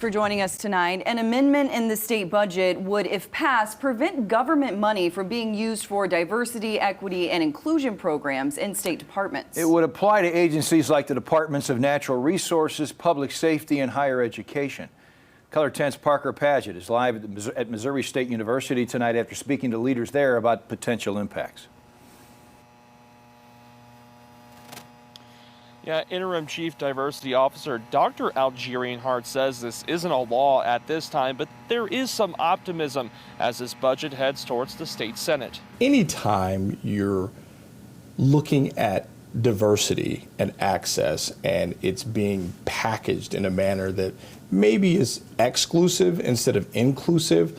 For joining us tonight. An amendment in the state budget would, if passed, prevent government money from being used for diversity, equity, and inclusion programs in state departments. It would apply to agencies like the Departments of Natural Resources, Public Safety, and Higher Education. Color 10's Parker Paget is live at Missouri State University tonight after speaking to leaders there about potential impacts. Yeah, Interim Chief Diversity Officer Dr. Algerian Hart says this isn't a law at this time, but there is some optimism as this budget heads towards the state Senate. Anytime you're looking at diversity and access and it's being packaged in a manner that maybe is exclusive instead of inclusive,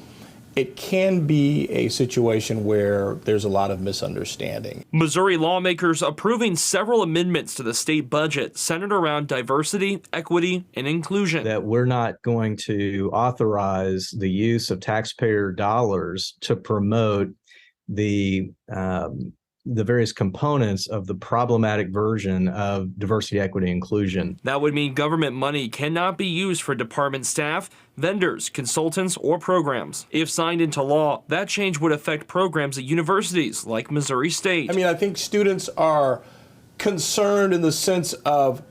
it can be a situation where there's a lot of misunderstanding. Missouri lawmakers approving several amendments to the state budget centered around diversity, equity, and inclusion. That we're not going to authorize the use of taxpayer dollars to promote the various components of the problematic version of diversity, equity, inclusion. That would mean government money cannot be used for department staff, vendors, consultants, or programs. If signed into law, that change would affect programs at universities like Missouri State. I think students are concerned in the sense of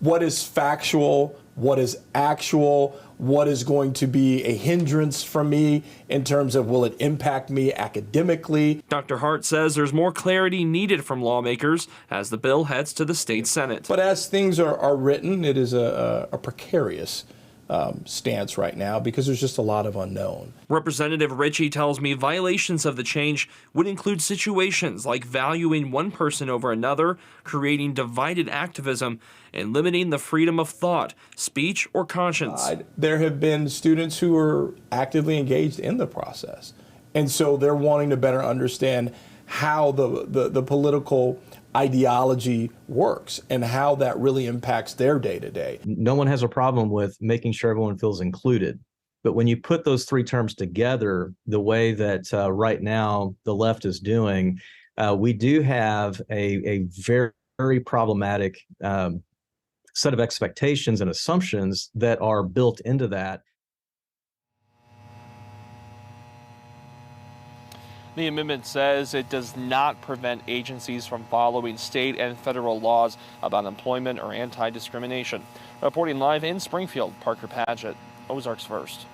what is factual, what is actual, what is going to be a hindrance for me in terms of will it impact me academically. Dr. Hart says there's more clarity needed from lawmakers as the bill heads to the state Senate. But as things are written, it is a precarious stance right now because there's just a lot of unknown. Representative Ritchie tells me violations of the change would include situations like valuing one person over another, creating divided activism, and limiting the freedom of thought, speech, or conscience. There have been students who are actively engaged in the process, and so they're wanting to better understand how the political ideology works and how that really impacts their day-to-day. No one has a problem with making sure everyone feels included. But when you put those three terms together, the way that right now the left is doing, we do have a very, very problematic set of expectations and assumptions that are built into that. The amendment says it does not prevent agencies from following state and federal laws about employment or anti-discrimination. Reporting live in Springfield, Parker Paget, Ozarks First.